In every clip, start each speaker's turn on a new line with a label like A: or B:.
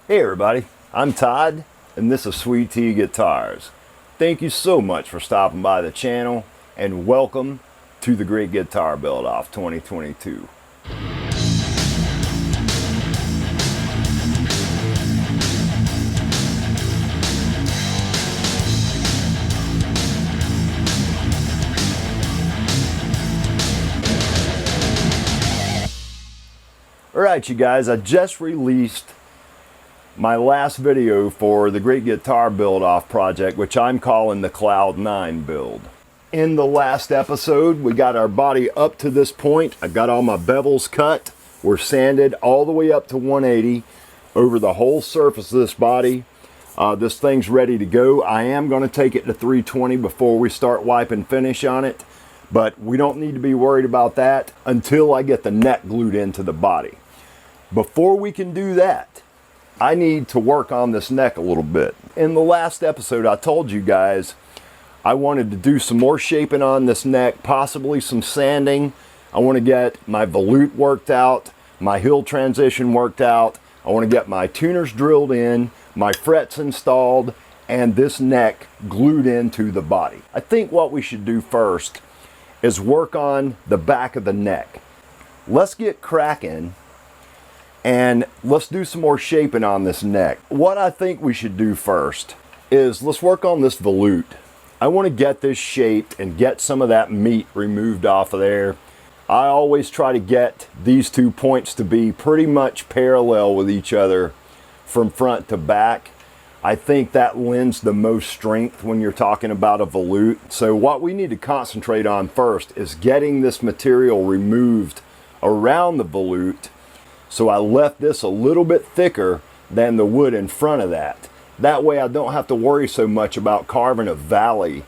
A: Hey everybody, I'm Todd and this is Sweet Tea Guitars. Thank you so much for stopping by the channel and welcome to the Great Guitar Build Off 2022. Alright you guys, I just released my last video for the Great Guitar Build Off project, which I'm calling the Cloud 9 build. In the last episode, we got our body up to this point. I got all my bevels cut. We're sanded all the way up to 180 over the whole surface of this body. This thing's ready to go. I am going to take it to 320 before we start wiping finish on it, but we don't need to be worried about that until I get the neck glued into the body. Before we can do that, I need to work on this neck a little bit. In the last episode, I told you guys I wanted to do some more shaping on this neck, possibly some sanding. I want to get my volute worked out, my hill transition worked out. I want to get my tuners drilled in, my frets installed, and this neck glued into the body. I think what we should do first is work on the back of the neck. Let's get cracking. And let's do some more shaping on this neck. What I think we should do first is let's work on this volute. I want to get this shaped and get some of that meat removed off of there. I always try to get these 2 points to be pretty much parallel with each other from front to back. I think that lends the most strength when you're talking about a volute. So what we need to concentrate on first is getting this material removed around the volute. So I left this a little bit thicker than the wood in front of that. That way I don't have to worry so much about carving a valley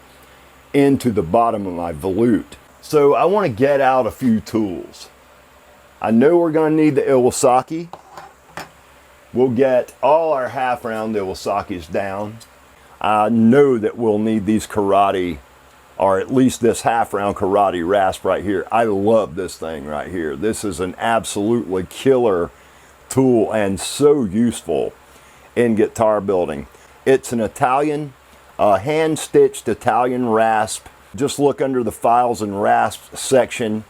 A: into the bottom of my volute. So I want to get out a few tools. I know we're going to need the Iwasaki. We'll get all our half round Iwasakis down. I know that we'll need these karate, or at least this half round karate rasp right here. I love this thing right here. This is an absolutely killer tool and so useful in guitar building. It's an Italian, hand-stitched Italian rasp. Just look under the files and rasps section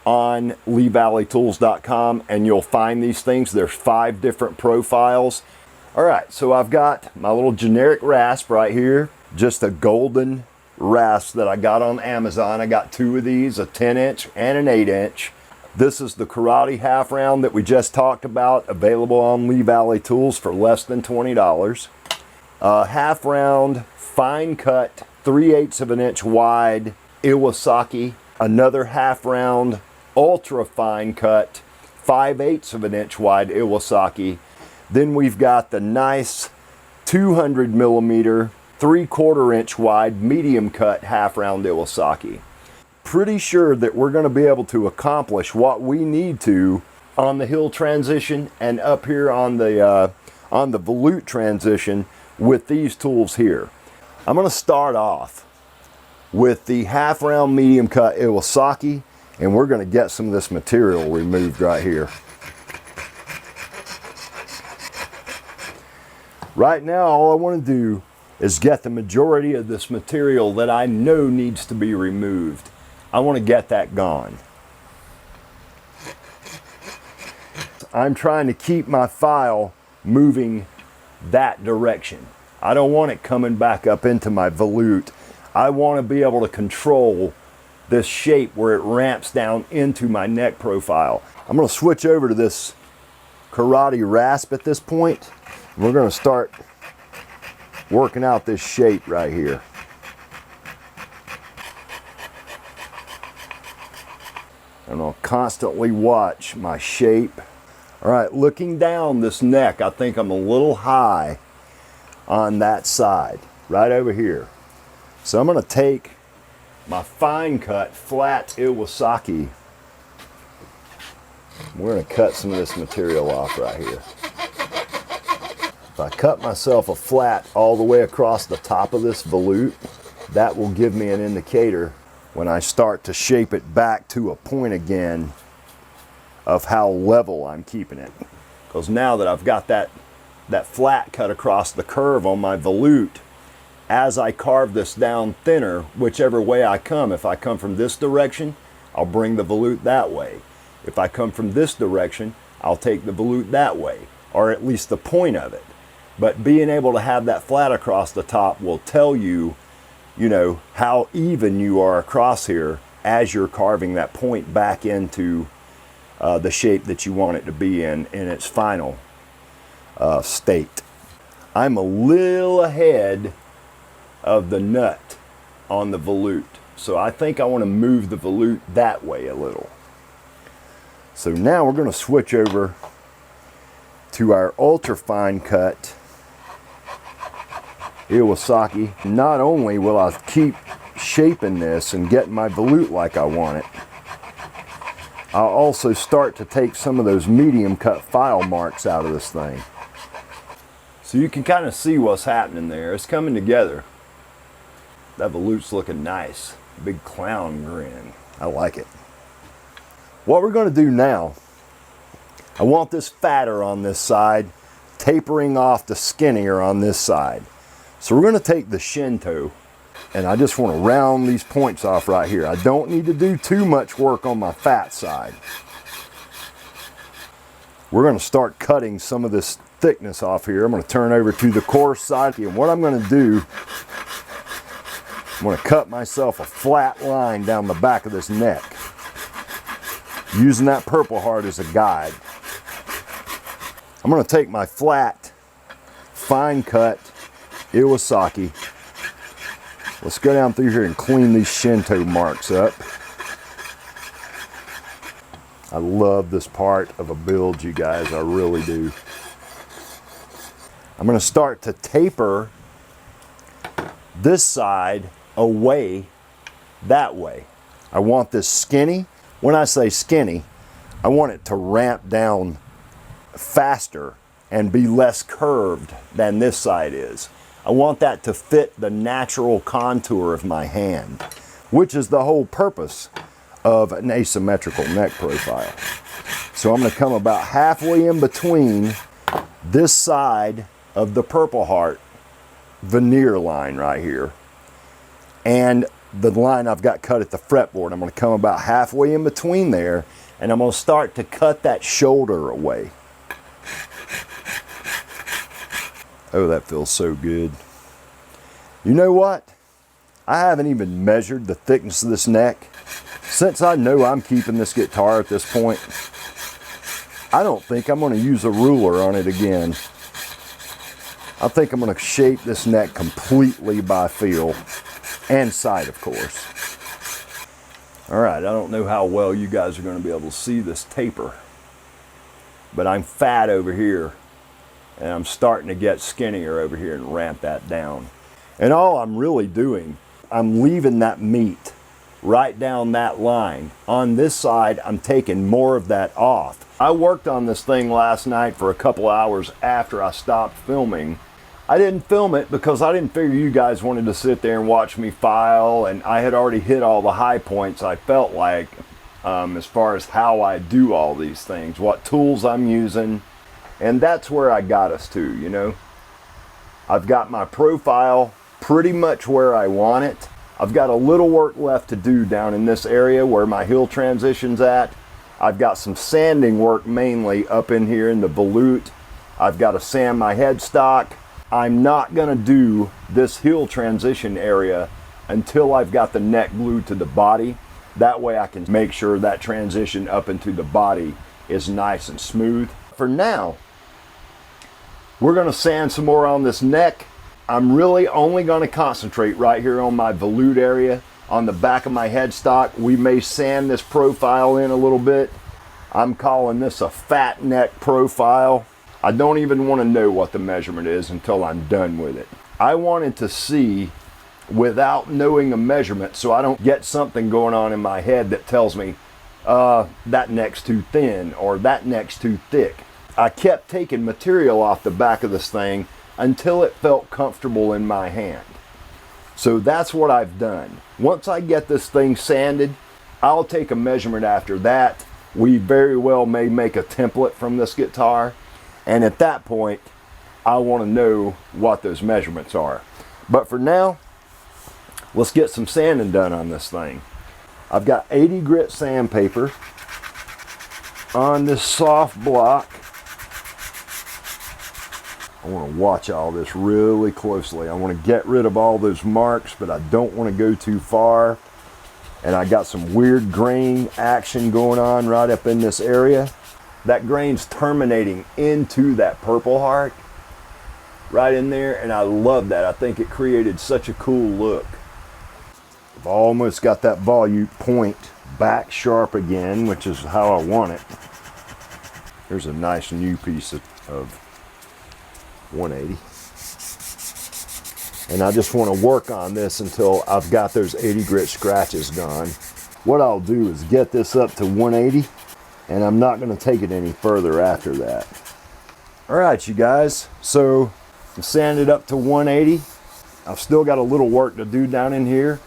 A: on LeeValleyTools.com and you'll find these things. There's 5 different profiles. All right, so I've got my little generic rasp right here, just a golden rasp that I got on Amazon. I got 2 of these, a 10-inch and an 8-inch. This is the karate half round that we just talked about, available on Lee Valley Tools for less than $20. Half round, fine cut, 3/8 of an inch wide Iwasaki. Another half round, ultra fine cut, 5/8 of an inch wide Iwasaki. Then we've got the nice 200 millimeter 3/4 inch wide medium cut half round Iwasaki. Pretty sure that we're going to be able to accomplish what we need to on the hill transition and up here on the volute transition with these tools here. I'm going to start off with the half round medium cut Iwasaki, and we're going to get some of this material removed right here. Right now all I want to do is get the majority of this material that I know needs to be removed. I want to get that gone. I'm trying to keep my file moving that direction. I don't want it coming back up into my volute. I want to be able to control this shape where it ramps down into my neck profile. I'm going to switch over to this karate rasp at this point. We're going to start working out this shape right here. And I'll constantly watch my shape. All right, looking down this neck, I think I'm a little high on that side, right over here. So I'm going to take my fine cut flat Iwasaki. We're going to cut some of this material off right here. If I cut myself a flat all the way across the top of this volute, that will give me an indicator when I start to shape it back to a point again of how level I'm keeping it. Because now that I've got that that flat cut across the curve on my volute as I carve this down thinner, whichever way I come. If I come from this direction, I'll bring the volute that way. If I come from this direction, I'll take the volute that way, or at least the point of it. But being able to have that flat across the top will tell you, you know, how even you are across here as you're carving that point back into the shape that you want it to be in its final state. I'm a little ahead of the nut on the volute, so I think I want to move the volute that way a little. So now we're going to switch over to our ultra fine cut Iwasaki. Not only will I keep shaping this and getting my volute like I want it, I'll also start to take some of those medium cut file marks out of this thing. So you can kind of see what's happening there. It's coming together. That volute's looking nice. Big clown grin. I like it. What we're going to do now, I want this fatter on this side, tapering off the skinnier on this side. So we're going to take the shin toe, and I just want to round these points off right here. I don't need to do too much work on my fat side. We're going to start cutting some of this thickness off here. I'm going to turn over to the coarse side, and what I'm going to do, I'm going to cut myself a flat line down the back of this neck, using that Purple Heart as a guide. I'm going to take my flat, fine cut Iwasaki. Let's go down through here and clean these shin toe marks up. I love this part of a build, you guys, I really do. I'm going to start to taper this side away that way. I want this skinny. When I say skinny, I want it to ramp down faster and be less curved than this side is. I want that to fit the natural contour of my hand, which is the whole purpose of an asymmetrical neck profile. So I'm going to come about halfway in between this side of the Purple Heart veneer line right here and the line I've got cut at the fretboard. I'm going to come about halfway in between there, and I'm going to start to cut that shoulder away. Oh, that feels so good. You know what? I haven't even measured the thickness of this neck. Since I know I'm keeping this guitar at this point, I don't think I'm going to use a ruler on it again. I think I'm going to shape this neck completely by feel and sight, of course. All right, I don't know how well you guys are going to be able to see this taper, but I'm fat over here, and I'm starting to get skinnier over here and ramp that down. And all I'm really doing, I'm leaving that meat right down that line. On this side, I'm taking more of that off. I worked on this thing last night for a couple hours after I stopped filming. I didn't film it because I didn't figure you guys wanted to sit there and watch me file, and I had already hit all the high points I felt like as far as how I do all these things, what tools I'm using, and that's where I got us to, you know. I've got my profile pretty much where I want it. I've got a little work left to do down in this area where my hill transition's at. I've got some sanding work mainly up in here in the volute. I've got to sand my headstock. I'm not going to do this hill transition area until I've got the neck glued to the body. That way I can make sure that transition up into the body is nice and smooth. For now, we're going to sand some more on this neck. I'm really only going to concentrate right here on my volute area, on the back of my headstock. We may sand this profile in a little bit. I'm calling this a fat neck profile. I don't even want to know what the measurement is until I'm done with it. I wanted to see without knowing a measurement, so I don't get something going on in my head that tells me that neck's too thin or that neck's too thick. I kept taking material off the back of this thing until it felt comfortable in my hand. So that's what I've done. Once I get this thing sanded, I'll take a measurement after that. We very well may make a template from this guitar, and at that point I want to know what those measurements are. But for now, let's get some sanding done on this thing. I've got 80 grit sandpaper on this soft block. I want to watch all this really closely. I want to get rid of all those marks, but I don't want to go too far. And I got some weird grain action going on right up in this area. That grain's terminating into that Purple Heart right in there, and I love that. I think it created such a cool look. I've almost got that volute point back sharp again, which is how I want it. Here's a nice new piece of 180. And I just want to work on this until I've got those 80 grit scratches gone. What I'll do is get this up to 180, and I'm not going to take it any further after that. All right, you guys, so I'm sanded up to 180. I've still got a little work to do down in here,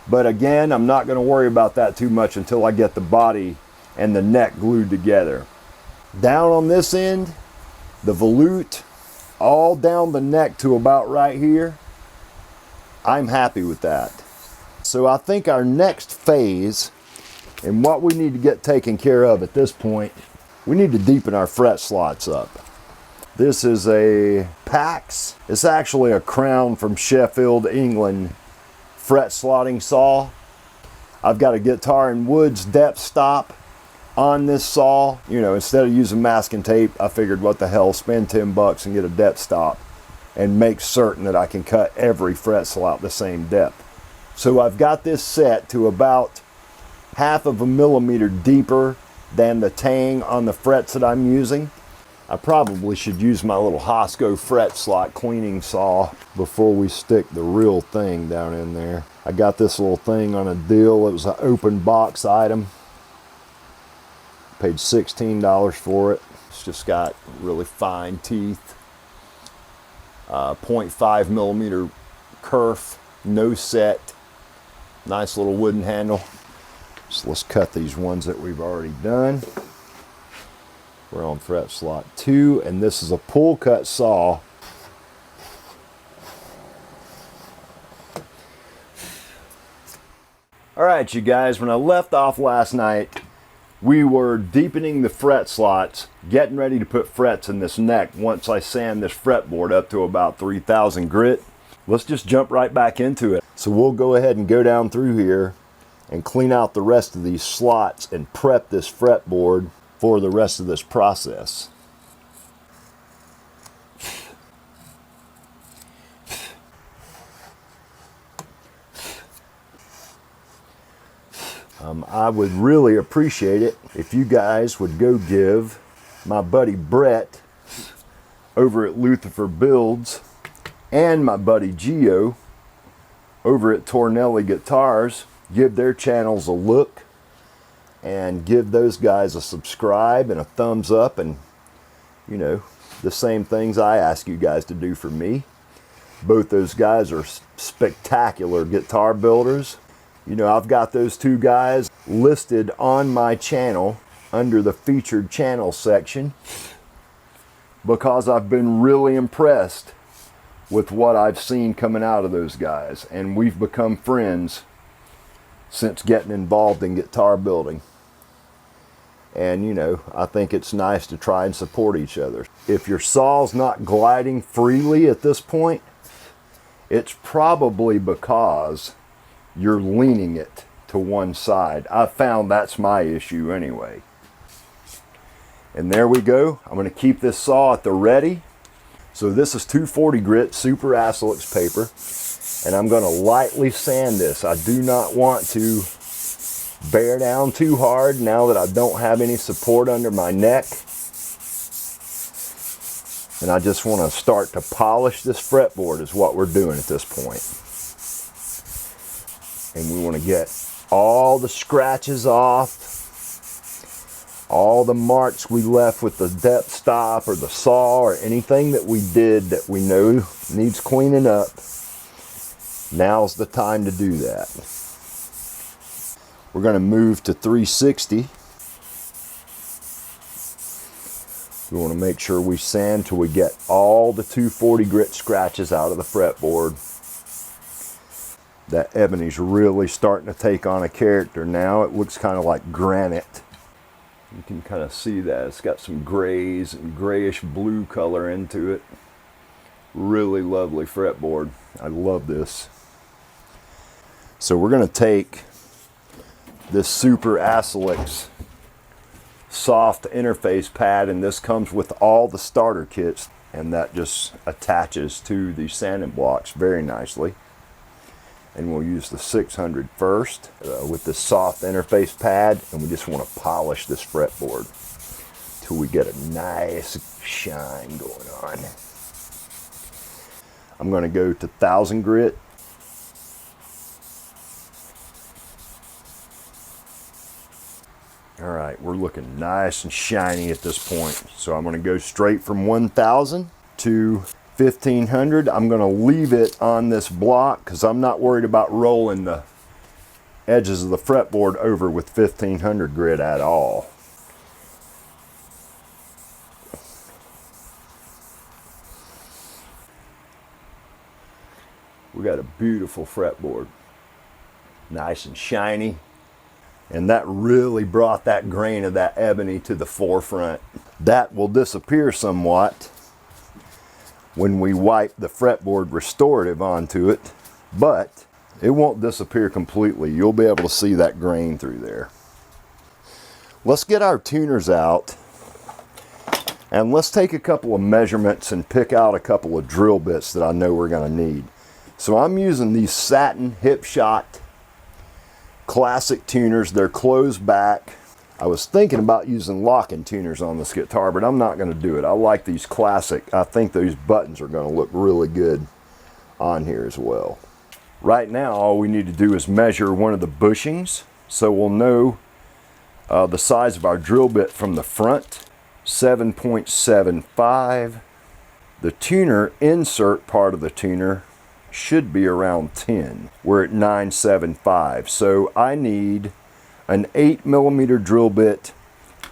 A: but again, I'm not going to worry about that too much until I get the body and the neck glued together. Down on this end, the volute, all down the neck to about right here, I'm happy with that. So I think our next phase, and what we need to get taken care of at this point, we need to deepen our fret slots up. This is a Pax. It's actually a Crown from Sheffield, England fret slotting saw. I've got a Guitar and Woods depth stop on this saw. You know, instead of using masking tape, I figured what the hell, spend 10 bucks and get a depth stop and make certain that I can cut every fret slot the same depth. So I've got this set to about 1/2 millimeter deeper than the tang on the frets that I'm using. I probably should use my little Hosco fret slot cleaning saw before we stick the real thing down in there. I got this little thing on a deal. It was an open box item. Paid $16 for it. It's just got really fine teeth. 0.5 millimeter kerf, no set. Nice little wooden handle. So let's cut these ones that we've already done. We're on fret slot 2, and this is a pull cut saw. All right, you guys, when I left off last night, we were deepening the fret slots, getting ready to put frets in this neck once I sand this fretboard up to about 3,000 grit. Let's just jump right back into it. So we'll go ahead and go down through here and clean out the rest of these slots and prep this fretboard for the rest of this process. I would really appreciate it if you guys would go give my buddy Brett over at Luther Builds and my buddy Gio over at Tornelli Guitars, give their channels a look and give those guys a subscribe and a thumbs up, and you know, the same things I ask you guys to do for me. Both those guys are spectacular guitar builders. You know, I've got those two guys listed on my channel under the featured channel section because I've been really impressed with what I've seen coming out of those guys, and we've become friends since getting involved in guitar building. And you know, I think it's nice to try and support each other. If your saw's not gliding freely at this point, it's probably because you're leaning it to one side. I've found that's my issue anyway. And there we go. I'm going to keep this saw at the ready. So this is 240 grit super Asolix paper, and I'm going to lightly sand this. I do not want to bear down too hard now that I don't have any support under my neck. And I just want to start to polish this fretboard is what we're doing at this point. And we want to get all the scratches off, all the marks we left with the depth stop or the saw or anything that we did that we know needs cleaning up. Now's the time to do that. We're going to move to 360. We want to make sure we sand till we get all the 240 grit scratches out of the fretboard. That ebony's really starting to take on a character now. It looks kind of like granite. You can kind of see that. It's got some grays and grayish blue color into it. Really lovely fretboard. I love this. So we're going to take this Super Acelix soft interface pad, and this comes with all the starter kits, and that just attaches to the sanding blocks very nicely. And we'll use the 600 first with the soft interface pad, and we just want to polish this fretboard till we get a nice shine going on. I'm going to go to 1000 grit. All right, we're looking nice and shiny at this point. So I'm going to go straight from 1000 to 1500. I'm going to leave it on this block because I'm not worried about rolling the edges of the fretboard over with 1500 grit at all. We got a beautiful fretboard, nice and shiny. And that really brought that grain of that ebony to the forefront. That will disappear somewhat when we wipe the fretboard restorative onto it, but it won't disappear completely. You'll be able to see that grain through there. Let's get our tuners out and let's take a couple of measurements and pick out a couple of drill bits that I know we're going to need. So I'm using these satin hip shot classic tuners. They're closed back. I was thinking about using locking tuners on this guitar, but I'm not going to do it. I like these classic. I think those buttons are going to look really good on here as well. Right now, all we need to do is measure one of the bushings, so we'll know the size of our drill bit from the front. 7.75. The tuner insert part of the tuner should be around 10. We're at 9.75, so I need an 8mm drill bit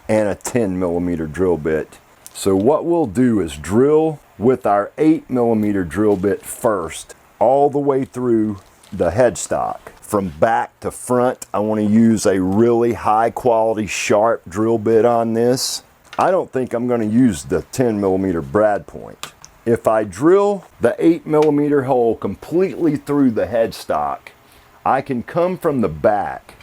A: and a 10mm drill bit. So what we'll do is drill with our 8mm drill bit first, all the way through the headstock. From back to front, I want to use a really high quality sharp drill bit on this. I don't think I'm going to use the 10mm brad point. If I drill the 8mm hole completely through the headstock, I can come from the back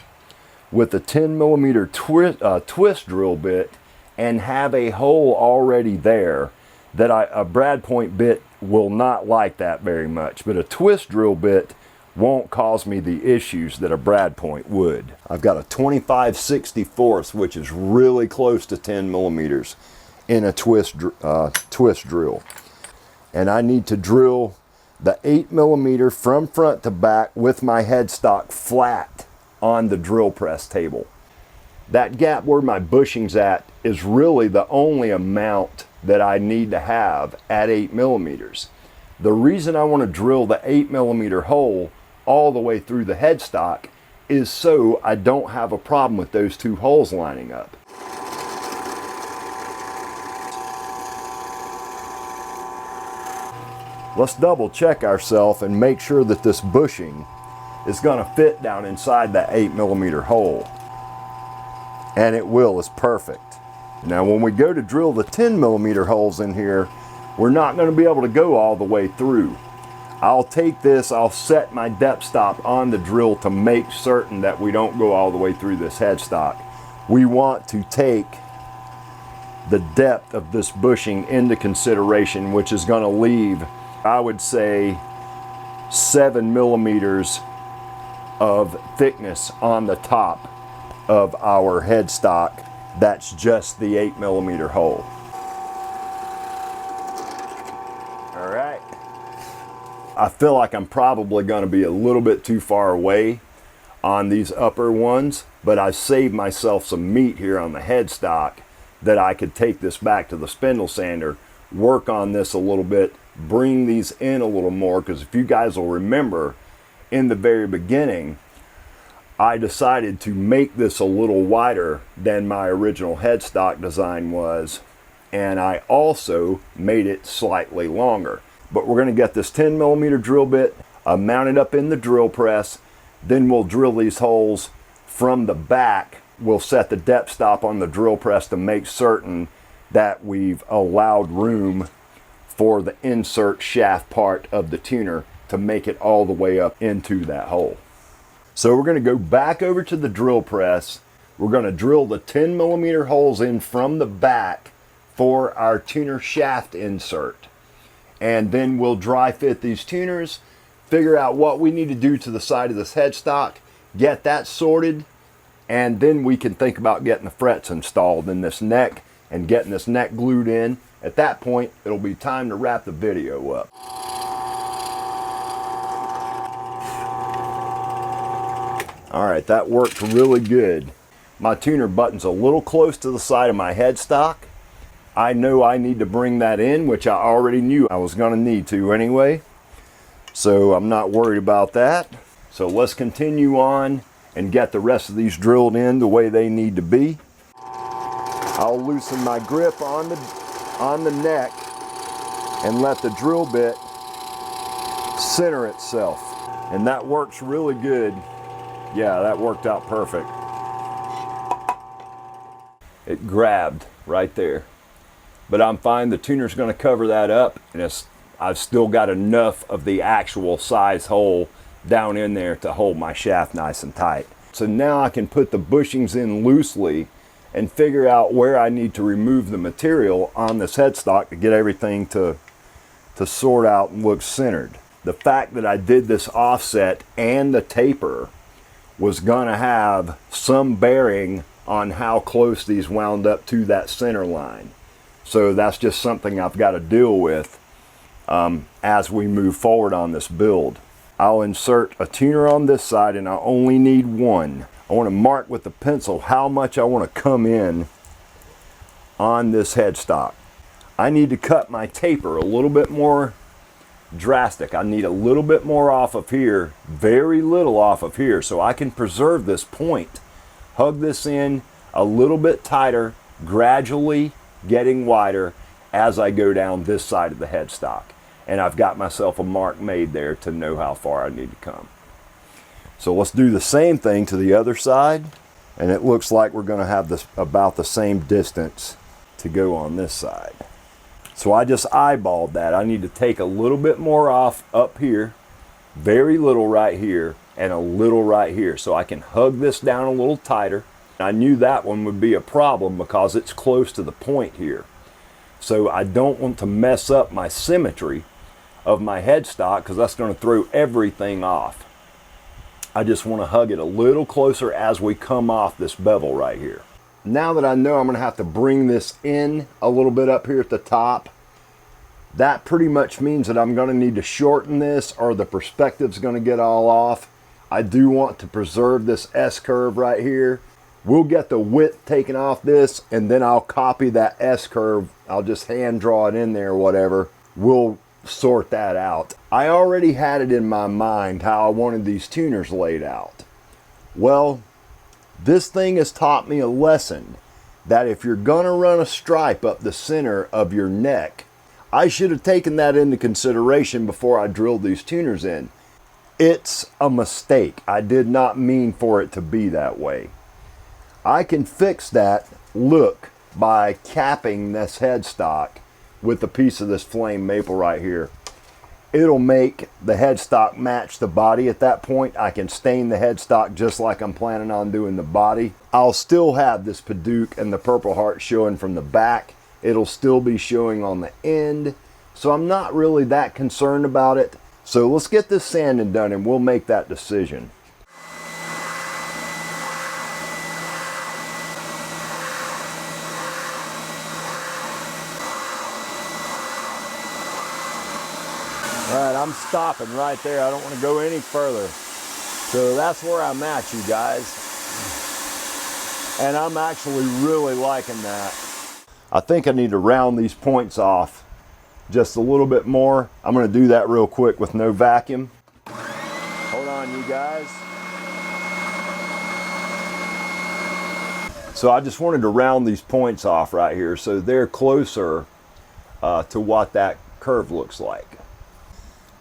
A: with a 10mm twist drill bit and have a hole already there that a brad point bit will not like that very much, but a twist drill bit won't cause me the issues that a brad point would. I've got a 25/64, which is really close to 10mm in a twist drill. And I need to drill the 8mm from front to back with my headstock flat on the drill press table. That gap where my bushing's at is really the only amount that I need to have at 8mm. The reason I want to drill the 8mm hole all the way through the headstock is so I don't have a problem with those two holes lining up. Let's double check ourselves and make sure that this bushing is going to fit down inside that 8mm hole. And it will. It's perfect. Now when we go to drill the 10mm holes in here, we're not going to be able to go all the way through. I'll take this, I'll set my depth stop on the drill to make certain that we don't go all the way through this headstock. We want to take the depth of this bushing into consideration, which is going to leave, I would say, 7mm of thickness on the top of our headstock. That's just the 8mm hole. All right. I feel like I'm probably going to be a little bit too far away on these upper ones, but I saved myself some meat here on the headstock that I could take this back to the spindle sander, work on this a little bit, bring these in a little more, because if you guys will remember, in the very beginning, I decided to make this a little wider than my original headstock design was, and I also made it slightly longer. But we're going to get this 10mm drill bit mounted up in the drill press. Then we'll drill these holes from the back. We'll set the depth stop on the drill press to make certain that we've allowed room for the insert shaft part of the tuner to make it all the way up into that hole. So we're going to go back over to the drill press. We're going to drill the 10mm holes in from the back for our tuner shaft insert. And then we'll dry fit these tuners, figure out what we need to do to the side of this headstock, get that sorted, and then we can think about getting the frets installed in this neck and getting this neck glued in. At that point, it'll be time to wrap the video up. All right, that worked really good. My tuner button's a little close to the side of my headstock. I know I need to bring that in, which I already knew I was going to need to anyway. So I'm not worried about that. So let's continue on and get the rest of these drilled in the way they need to be. I'll loosen my grip on the neck and let the drill bit center itself. And that works really good. Yeah, that worked out perfect. It grabbed right there. But I'm fine, the tuner's going to cover that up, and I've still got enough of the actual size hole down in there to hold my shaft nice and tight. So now I can put the bushings in loosely and figure out where I need to remove the material on this headstock to get everything to sort out and look centered. The fact that I did this offset and the taper was going to have some bearing on how close these wound up to that center line. So that's just something I've got to deal with as we move forward on this build. I'll insert a tuner on this side, and I only need one. I want to mark with the pencil how much I want to come in on this headstock. I need to cut my taper a little bit more drastic. I need a little bit more off of here, very little off of here, so I can preserve this point. Hug this in a little bit tighter, gradually getting wider as I go down this side of the headstock. And I've got myself a mark made there to know how far I need to come. So let's do the same thing to the other side, and it looks like we're going to have this about the same distance to go on this side. So I just eyeballed that. I need to take a little bit more off up here, very little right here, and a little right here, so I can hug this down a little tighter. I knew that one would be a problem because it's close to the point here. So I don't want to mess up my symmetry of my headstock because that's going to throw everything off. I just want to hug it a little closer as we come off this bevel right here. Now that I know I'm going to have to bring this in a little bit up here at the top, that pretty much means that I'm going to need to shorten this or the perspective's going to get all off. I do want to preserve this S-curve right here. We'll get the width taken off this, and then I'll copy that S-curve. I'll just hand draw it in there or whatever. We'll sort that out. I already had it in my mind how I wanted these tuners laid out. Well, this thing has taught me a lesson that if you're gonna run a stripe up the center of your neck, I should have taken that into consideration before I drilled these tuners in. It's a mistake. I did not mean for it to be that way. I can fix that look by capping this headstock with a piece of this flame maple right here. It'll make the headstock match the body at that point. I can stain the headstock just like I'm planning on doing the body. I'll still have this Paduke and the Purple Heart showing from the back. It'll still be showing on the end. So I'm not really that concerned about it. So let's get this sanding done and we'll make that decision. All right, I'm stopping right there. I don't want to go any further. So that's where I'm at, you guys. And I'm actually really liking that. I think I need to round these points off just a little bit more. I'm going to do that real quick with no vacuum. Hold on, you guys. So I just wanted to round these points off right here so they're closer to what that curve looks like.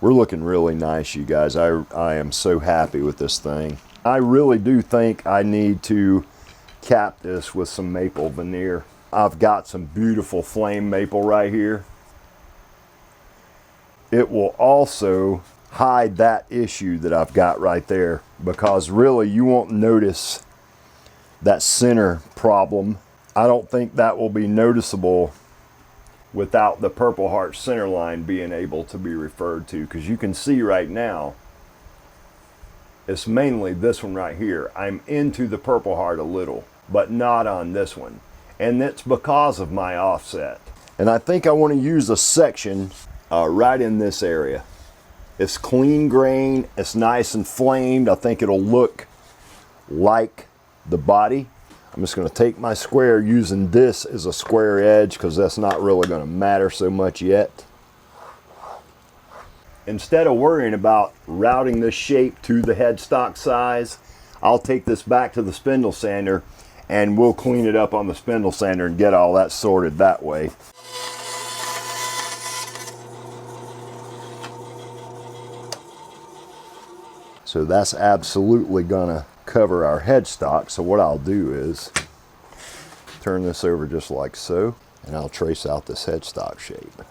A: We're looking really nice, you guys. I am so happy with this thing. I really do think I need to cap this with some maple veneer. I've got some beautiful flame maple right here. It will also hide that issue that I've got right there, because really you won't notice that center problem. I don't think that will be noticeable without the Purple Heart center line being able to be referred to, because you can see right now it's mainly this one right here. I'm into the Purple Heart a little, but not on this one, and that's because of my offset. And I think I want to use a section right in this area. It's clean grain, it's nice and flamed. I think it'll look like the body. I'm just going to take my square, using this as a square edge because that's not really going to matter so much yet. Instead of worrying about routing this shape to the headstock size, I'll take this back to the spindle sander and we'll clean it up on the spindle sander and get all that sorted that way. So that's absolutely gonna cover our headstock. So what I'll do is turn this over just like so, and I'll trace out this headstock shape.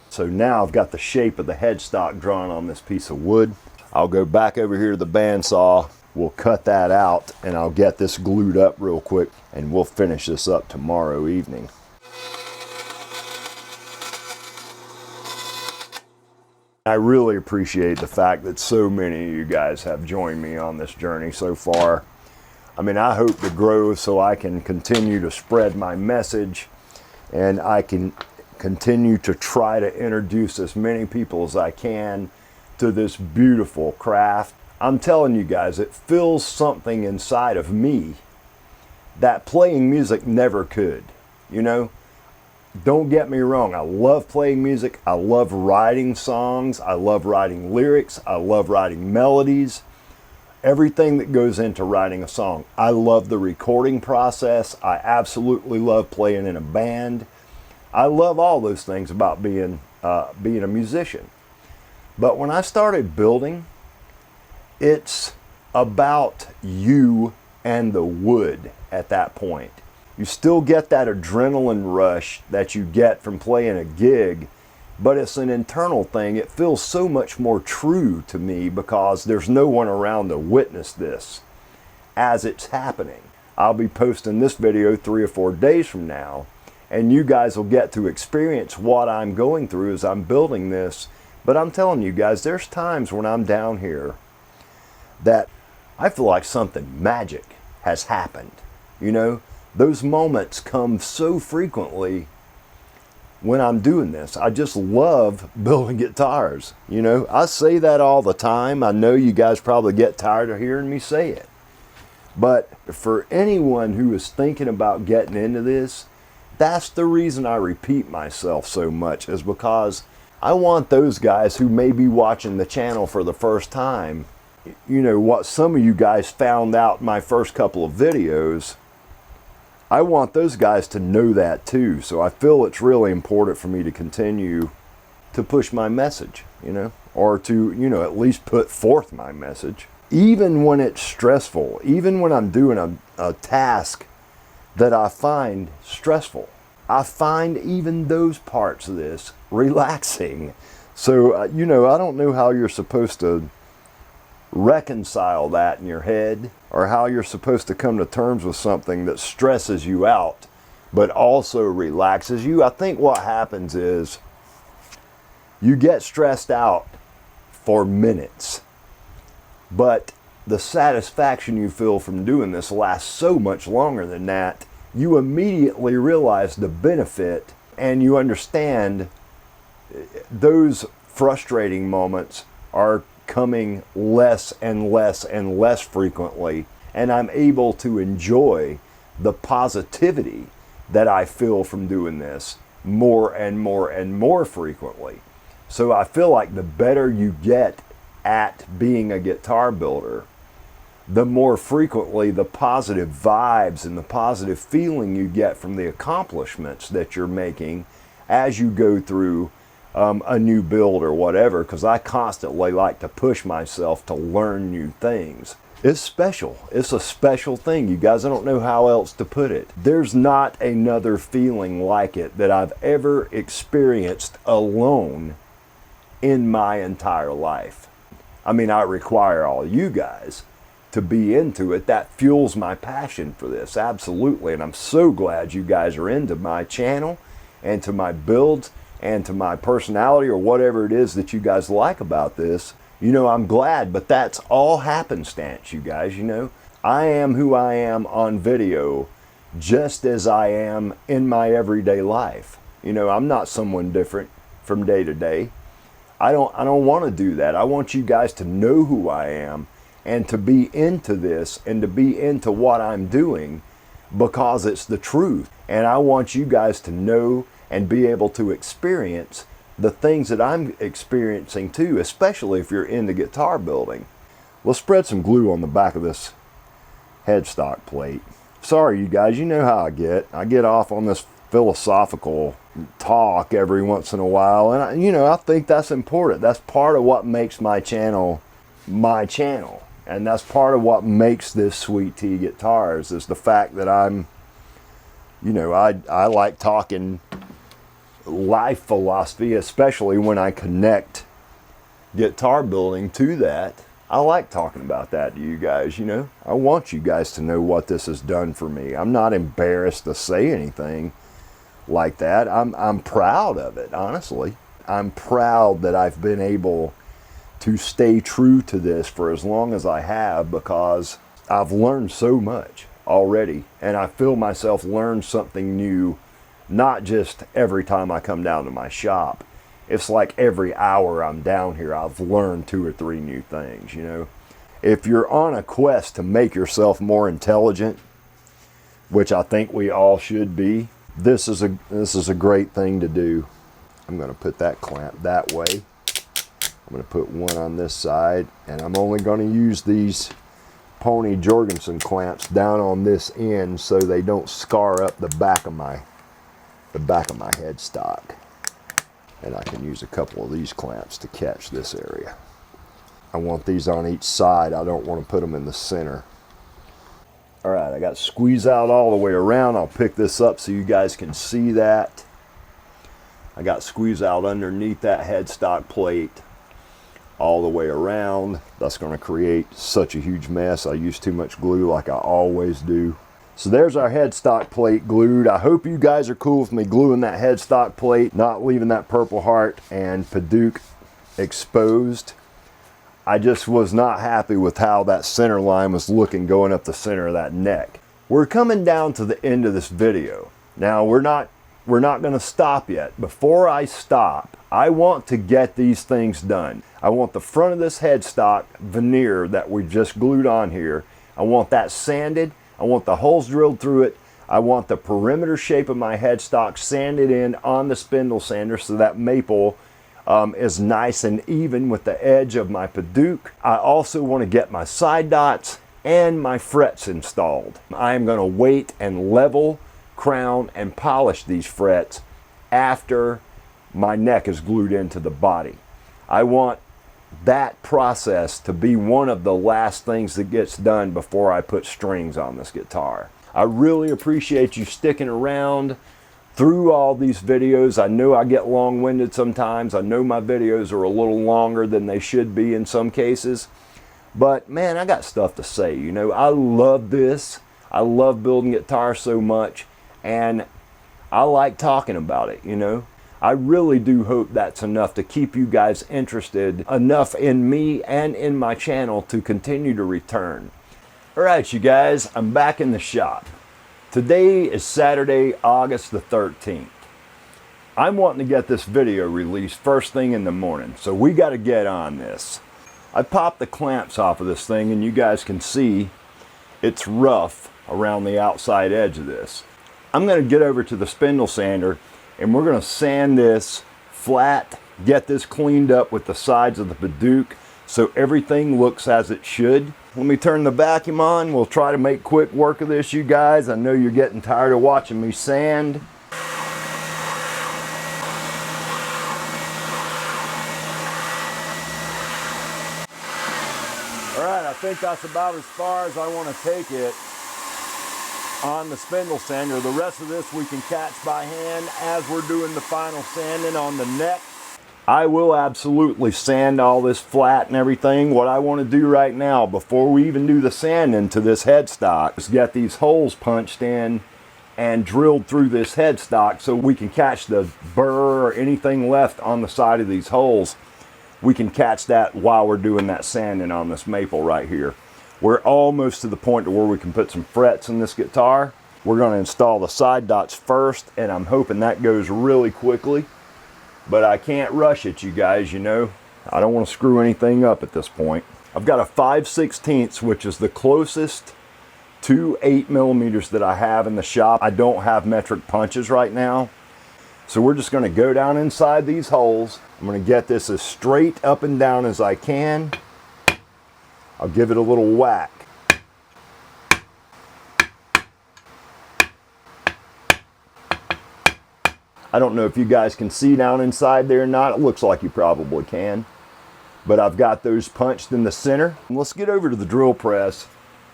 A: So now I've got the shape of the headstock drawn on this piece of wood. I'll go back over here to the bandsaw, we'll cut that out, and I'll get this glued up real quick, and we'll finish this up tomorrow evening. I really appreciate the fact that so many of you guys have joined me on this journey so far. I mean, I hope to grow so I can continue to spread my message, and I can continue to try to introduce as many people as I can to this beautiful craft. I'm telling you guys, it fills something inside of me that playing music never could, you know? Don't get me wrong, I love playing music, I love writing songs, I love writing lyrics, I love writing melodies, everything that goes into writing a song. I love the recording process, I absolutely love playing in a band. I love all those things about being a musician. But when I started building, it's about you and the wood at that point. You still get that adrenaline rush that you get from playing a gig, but it's an internal thing. It feels so much more true to me because there's no one around to witness this as it's happening. I'll be posting this video 3 or 4 days from now, and you guys will get to experience what I'm going through as I'm building this. But I'm telling you guys, there's times when I'm down here that I feel like something magic has happened, you know? Those moments come so frequently when I'm doing this. I just love building guitars, you know. I say that all the time. I know you guys probably get tired of hearing me say it. But for anyone who is thinking about getting into this, that's the reason I repeat myself so much, is because I want those guys who may be watching the channel for the first time, you know, what some of you guys found out in my first couple of videos, I want those guys to know that too. So I feel it's really important for me to continue to push my message, you know, or to, you know, at least put forth my message. Even when it's stressful, even when I'm doing a task that I find stressful, I find even those parts of this relaxing. So, you know, I don't know how you're supposed to reconcile that in your head, or how you're supposed to come to terms with something that stresses you out but also relaxes you. I think what happens is you get stressed out for minutes, but the satisfaction you feel from doing this lasts so much longer than that. You immediately realize the benefit, and you understand those frustrating moments are coming less and less and less frequently, and I'm able to enjoy the positivity that I feel from doing this more and more and more frequently. So I feel like the better you get at being a guitar builder, the more frequently the positive vibes and the positive feeling you get from the accomplishments that you're making as you go through a new build or whatever, because I constantly like to push myself to learn new things. It's special. It's a special thing, you guys. I don't know how else to put it. There's not another feeling like it that I've ever experienced alone in my entire life. I mean, I require all you guys to be into it. That fuels my passion for this, absolutely. And I'm so glad you guys are into my channel and to my builds and to my personality, or whatever it is that you guys like about this. You know, I'm glad, but that's all happenstance, you guys. You know, I am who I am on video just as I am in my everyday life. You know, I'm not someone different from day to day. I don't want to do that. I want you guys to know who I am and to be into this and to be into what I'm doing because it's the truth. And I want you guys to know and be able to experience the things that I'm experiencing too, especially if you're into guitar building. We'll spread some glue on the back of this headstock plate. Sorry, you guys, you know how I get. I get off on this philosophical talk every once in a while, and I think that's important. That's part of what makes my channel, and that's part of what makes this Sweet Tea Guitars, is the fact that I like talking life philosophy, especially when I connect guitar building to that. I like talking about that to you guys. You know, I want you guys to know what this has done for me. I'm not embarrassed to say anything like that. I'm proud of it, honestly. I'm proud that I've been able to stay true to this for as long as I have, because I've learned so much already, and I feel myself learn something new, not just every time I come down to my shop. It's like every hour I'm down here, I've learned 2 or 3 new things, you know. If you're on a quest to make yourself more intelligent, which I think we all should be, this is a great thing to do. I'm going to put that clamp that way. I'm going to put one on this side, and I'm only going to use these Pony Jorgensen clamps down on this end so they don't scar up the back of my headstock. And I can use a couple of these clamps to catch this area. I want these on each side. I don't want to put them in the center. All right, I got squeeze out all the way around. I'll pick this up so you guys can see that. I got squeeze out underneath that headstock plate all the way around. That's going to create such a huge mess. I use too much glue like I always do. So there's our headstock plate glued. I hope you guys are cool with me gluing that headstock plate, not leaving that Purple Heart and Padauk exposed. I just was not happy with how that center line was looking going up the center of that neck. We're coming down to the end of this video. Now we're not going to stop yet. Before I stop, I want to get these things done. I want the front of this headstock veneer that we just glued on here, I want that sanded. I want the holes drilled through it. I want the perimeter shape of my headstock sanded in on the spindle sander so that maple is nice and even with the edge of my Padauk. I also want to get my side dots and my frets installed. I am going to wait and level, crown, and polish these frets after my neck is glued into the body. I want that process to be one of the last things that gets done before I put strings on this guitar. I really appreciate you sticking around through all these videos. I know I get long-winded sometimes. I know my videos are a little longer than they should be in some cases. But man, I got stuff to say. You know, I love this. I love building guitars so much, and I like talking about it, you know. I really do hope that's enough to keep you guys interested enough in me and in my channel to continue to return. All right, you guys, I'm back in the shop. Today is Saturday, August the 13th. I'm wanting to get this video released first thing in the morning, so we got to get on this. I popped the clamps off of this thing, and you guys can see it's rough around the outside edge of this. I'm going to get over to the spindle sander, and we're going to sand this flat, get this cleaned up with the sides of the Padauk so everything looks as it should. Let me turn the vacuum on. We'll try to make quick work of this, you guys. I know you're getting tired of watching me sand. All right, I think that's about as far as I want to take it on the spindle sander. The rest of this we can catch by hand as we're doing the final sanding on the neck. I will absolutely sand all this flat and everything. What I want to do right now, before we even do the sanding to this headstock, is get these holes punched in and drilled through this headstock so we can catch the burr or anything left on the side of these holes. We can catch that while we're doing that sanding on this maple right here. We're almost to the point to where we can put some frets in this guitar. We're going to install the side dots first, and I'm hoping that goes really quickly. But I can't rush it, you guys, you know. I don't want to screw anything up at this point. I've got a 5/16, which is the closest to 8mm that I have in the shop. I don't have metric punches right now. So we're just going to go down inside these holes. I'm going to get this as straight up and down as I can. I'll give it a little whack. I don't know if you guys can see down inside there or not. It looks like you probably can. But I've got those punched in the center. Let's get over to the drill press,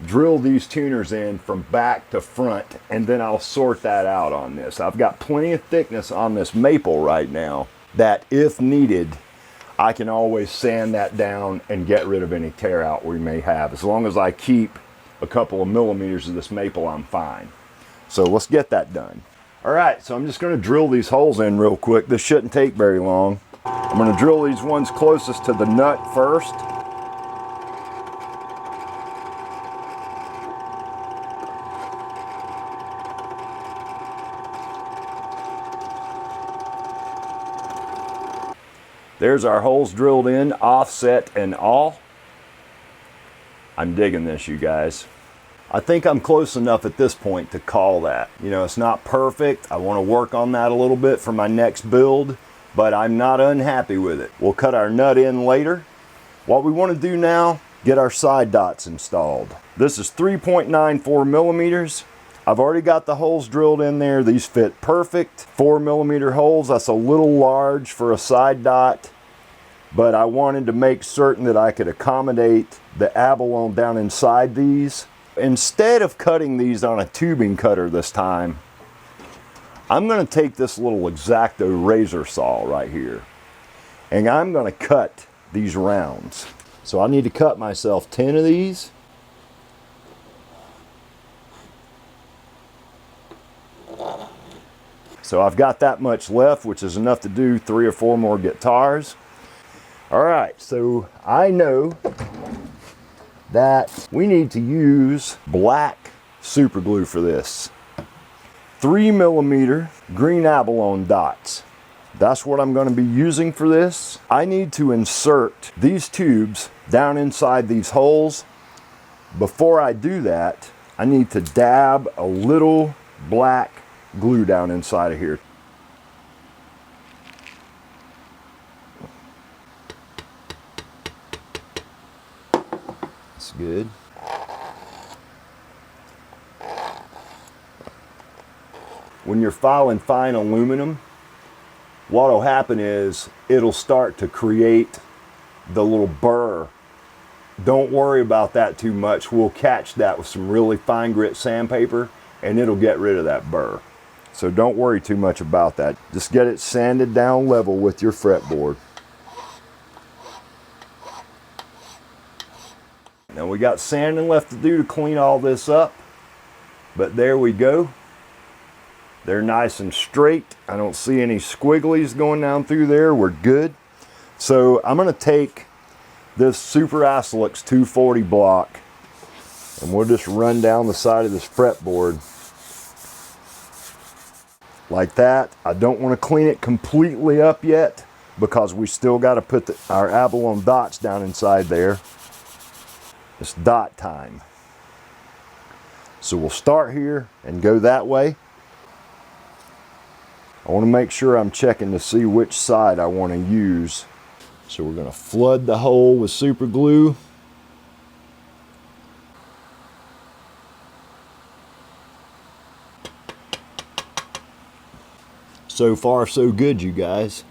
A: drill these tuners in from back to front, and then I'll sort that out on this. I've got plenty of thickness on this maple right now that, if needed, I can always sand that down and get rid of any tear out we may have. As long as I keep a couple of millimeters of this maple, I'm fine. So let's get that done. All right, so I'm just going to drill these holes in real quick. This shouldn't take very long. I'm going to drill these ones closest to the nut first. There's our holes drilled in, offset and all. I'm digging this, you guys. I think I'm close enough at this point to call that. You know, it's not perfect. I want to work on that a little bit for my next build, but I'm not unhappy with it. We'll cut our nut in later. What we want to do now, get our side dots installed. This is 3.94mm. I've already got the holes drilled in there. These fit perfect. 4mm holes, that's a little large for a side dot, but I wanted to make certain that I could accommodate the abalone down inside these. Instead of cutting these on a tubing cutter this time, I'm going to take this little X-Acto razor saw right here, and I'm going to cut these rounds. So I need to cut myself 10 of these. So I've got that much left, which is enough to do 3 or 4 more guitars. All right, so I know that we need to use black super glue for this. 3mm green abalone dots. That's what I'm going to be using for this. I need to insert these tubes down inside these holes. Before I do that, I need to dab a little black glue down inside of here. That's good. When you're filing fine aluminum, what will happen is it'll start to create the little burr. Don't worry about that too much. We'll catch that with some really fine grit sandpaper and it'll get rid of that burr. So don't worry too much about that. Just get it sanded down level with your fretboard. Now we got sanding left to do to clean all this up, but there we go. They're nice and straight. I don't see any squigglies going down through there. We're good. So I'm going to take this Super Asolix 240 block and we'll just run down the side of this fretboard like that. I don't want to clean it completely up yet because we still got to put our abalone dots down inside there. It's dot time. So we'll start here and go that way. I want to make sure I'm checking to see which side I want to use. So we're going to flood the hole with super glue. So far, so good, you guys.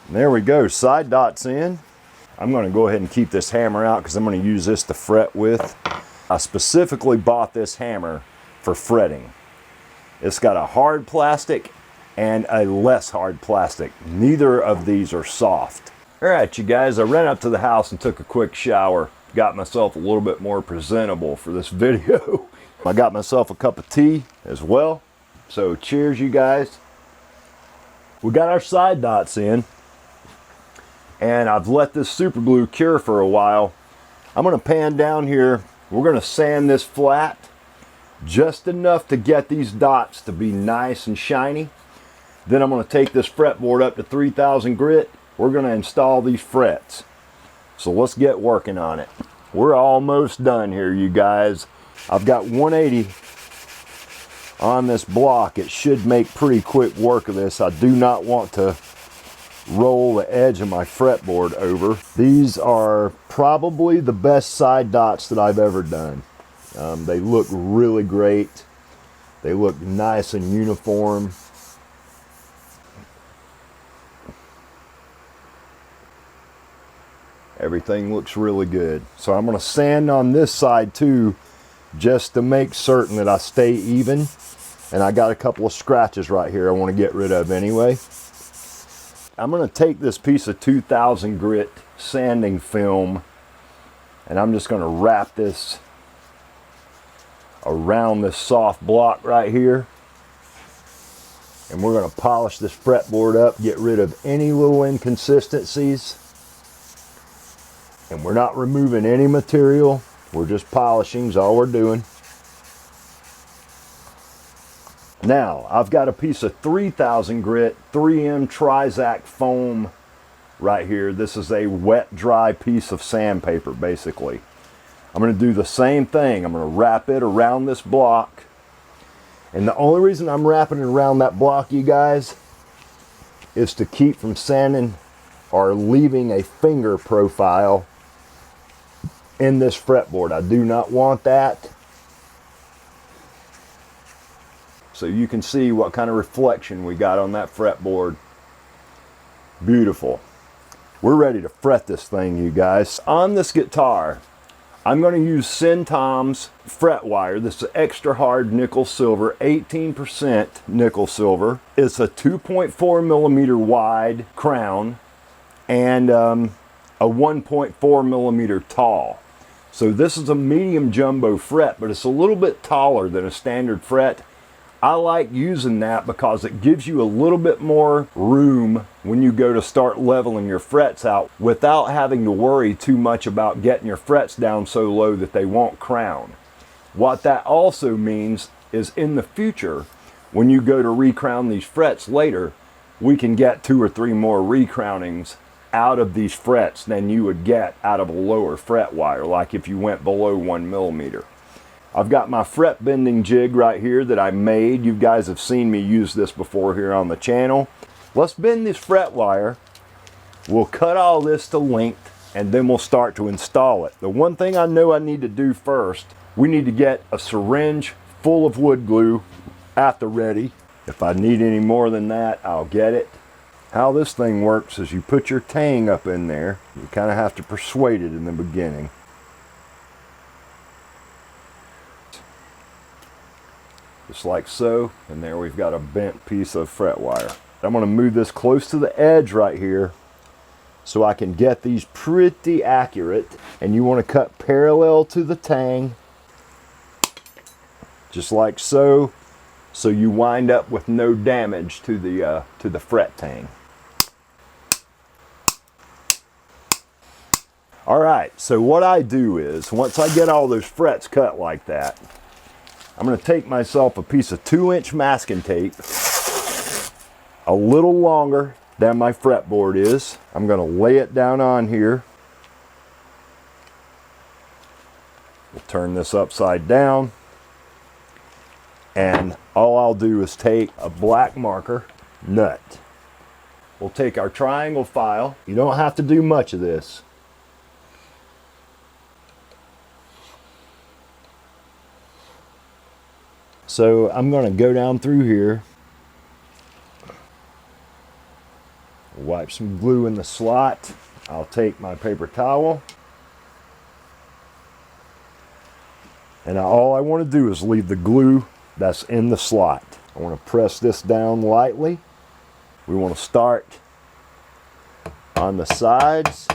A: There we go, side dots in. I'm going to go ahead and keep this hammer out because I'm going to use this to fret with. I specifically bought this hammer for fretting. It's got a hard plastic and a less hard plastic. Neither of these are soft. All right, you guys, I ran up to the house and took a quick shower. Got myself a little bit more presentable for this video. I got myself a cup of tea as well. So cheers, you guys. We got our side dots in. And I've let this super glue cure for a while. I'm going to pan down here. We're going to sand this flat just enough to get these dots to be nice and shiny. Then I'm going to take this fretboard up to 3000 grit. We're going to install these frets. So let's get working on it. We're almost done here, you guys. I've got 180 on this block. It should make pretty quick work of this. I do not want to roll the edge of my fretboard over. These are probably the best side dots that I've ever done. They look really great. They look nice and uniform. Everything looks really good. So I'm going to sand on this side too, just to make certain that I stay even. And I got a couple of scratches right here I want to get rid of anyway. I'm going to take this piece of 2000 grit sanding film and I'm just going to wrap this around this soft block right here. And we're going to polish this fretboard up, get rid of any little inconsistencies. And we're not removing any material. We're just polishing is all we're doing. Now, I've got a piece of 3000 grit 3M Trizac foam right here. This is a wet, dry piece of sandpaper, basically. I'm going to do the same thing. I'm going to wrap it around this block. And the only reason I'm wrapping it around that block, you guys, is to keep from sanding or leaving a finger profile in this fretboard. I do not want that. So you can see what kind of reflection we got on that fretboard. Beautiful. We're ready to fret this thing, you guys. On this guitar, I'm going to use Centom's fret wire. This is extra hard nickel silver, 18% nickel silver. It's a 2.4 millimeter wide crown and a 1.4 millimeter tall. So this is a medium jumbo fret, but it's a little bit taller than a standard fret. I like using that because it gives you a little bit more room when you go to start leveling your frets out without having to worry too much about getting your frets down so low that they won't crown. What that also means is in the future, when you go to recrown these frets later, we can get 2 or 3 more recrownings out of these frets than you would get out of a lower fret wire, like if you went below 1 millimeter. I've got my fret bending jig right here that I made. You guys have seen me use this before here on the channel. Let's bend this fret wire. We'll cut all this to length and then we'll start to install it. The one thing I know I need to do first, we need to get a syringe full of wood glue at the ready. If I need any more than that, I'll get it. How this thing works is you put your tang up in there. You kind of have to persuade it in the beginning. Just like so, and there we've got a bent piece of fret wire. I'm going to move this close to the edge right here so I can get these pretty accurate. And you want to cut parallel to the tang, just like so, so you wind up with no damage to the fret tang. All right, so what I do is, once I get all those frets cut like that, I'm going to take myself a piece of 2-inch masking tape, a little longer than my fretboard is. I'm going to lay it down on here. We'll turn this upside down. And all I'll do is take a black marker nut. We'll take our triangle file. You don't have to do much of this. So I'm going to go down through here, wipe some glue in the slot. I'll take my paper towel, and all I want to do is leave the glue that's in the slot. I want to press this down lightly. We want to start on the sides.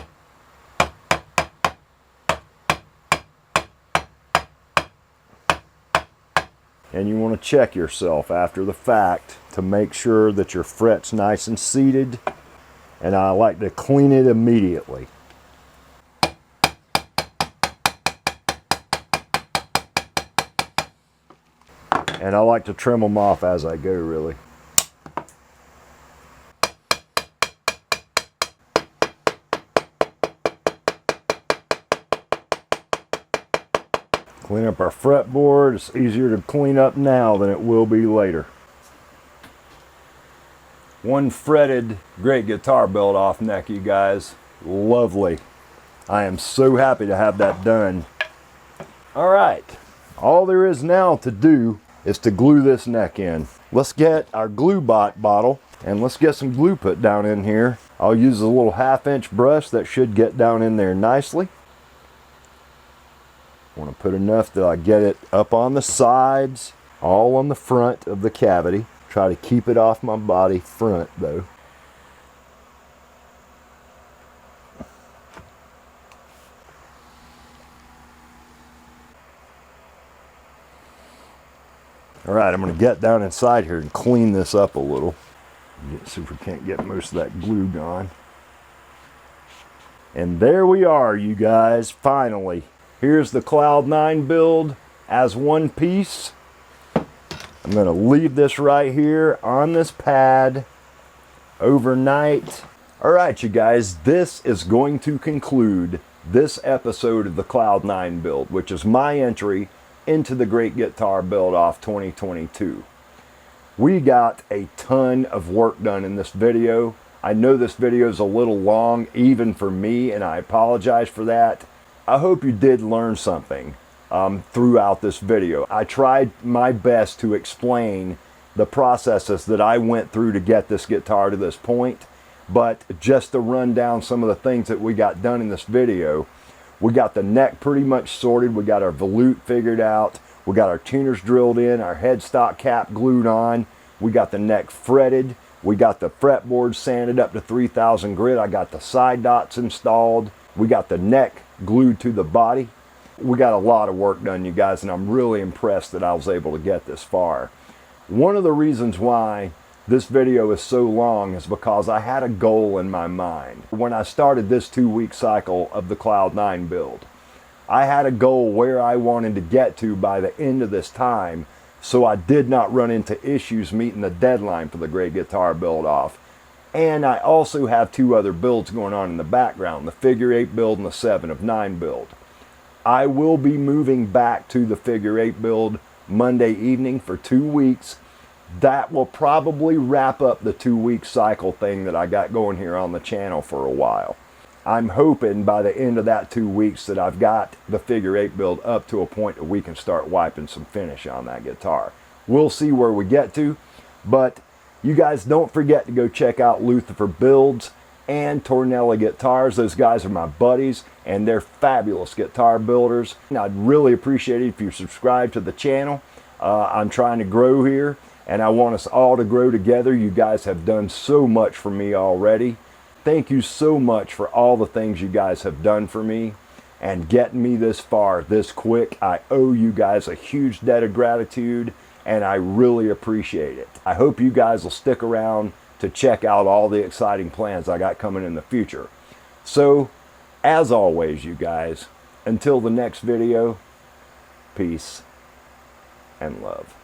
A: And you want to check yourself after the fact to make sure that your fret's nice and seated. And I like to clean it immediately. And I like to trim them off as I go, really. Clean up our fretboard. It's easier to clean up now than it will be later. One fretted great guitar belt off neck, you guys. Lovely. I am so happy to have that done. All right, all there is now to do is to glue this neck in. Let's get our glue bottle and let's get some glue put down in here. I'll use a little 1/2-inch brush that should get down in there nicely. I want to put enough that I get it up on the sides, all on the front of the cavity. Try to keep it off my body front though. All right, I'm going to get down inside here and clean this up a little. See if we can't get most of that glue gone. And there we are, you guys, finally. Here's the Cloud 9 build as one piece. I'm going to leave this right here on this pad overnight. All right, you guys, this is going to conclude this episode of the Cloud 9 build, which is my entry into the Great Guitar Build-Off 2022. We got a ton of work done in this video. I know this video is a little long, even for me, and I apologize for that. I hope you did learn something throughout this video. I tried my best to explain the processes that I went through to get this guitar to this point, but just to run down some of the things that we got done in this video. We got the neck pretty much sorted. We got our volute figured out. We got our tuners drilled in, our headstock cap glued on. We got the neck fretted. We got the fretboard sanded up to 3000 grit. I got the side dots installed. We got the neck glued to the body. We got a lot of work done, you guys, and I'm really impressed that I was able to get this far. One of the reasons why this video is so long is because I had a goal in my mind. When I started this 2-week cycle of the Cloud 9 build, I had a goal where I wanted to get to by the end of this time, so I did not run into issues meeting the deadline for the Great Guitar Build-Off. And I also have 2 other builds going on in the background, the Figure 8 build and the 7 of 9 build. I will be moving back to the Figure 8 build Monday evening for 2 weeks. That will probably wrap up the 2-week cycle thing that I got going here on the channel for a while. I'm hoping by the end of that 2 weeks that I've got the Figure 8 build up to a point that we can start wiping some finish on that guitar. We'll see where we get to, but you guys don't forget to go check out Lucifer Builds and Tornella Guitars. Those guys are my buddies and they're fabulous guitar builders. And I'd really appreciate it if you subscribe to the channel. I'm trying to grow here and I want us all to grow together. You guys have done so much for me already. Thank you so much for all the things you guys have done for me and getting me this far this quick. I owe you guys a huge debt of gratitude and I really appreciate it. I hope you guys will stick around to check out all the exciting plans I got coming in the future. So, as always, you guys, until the next video, peace and love.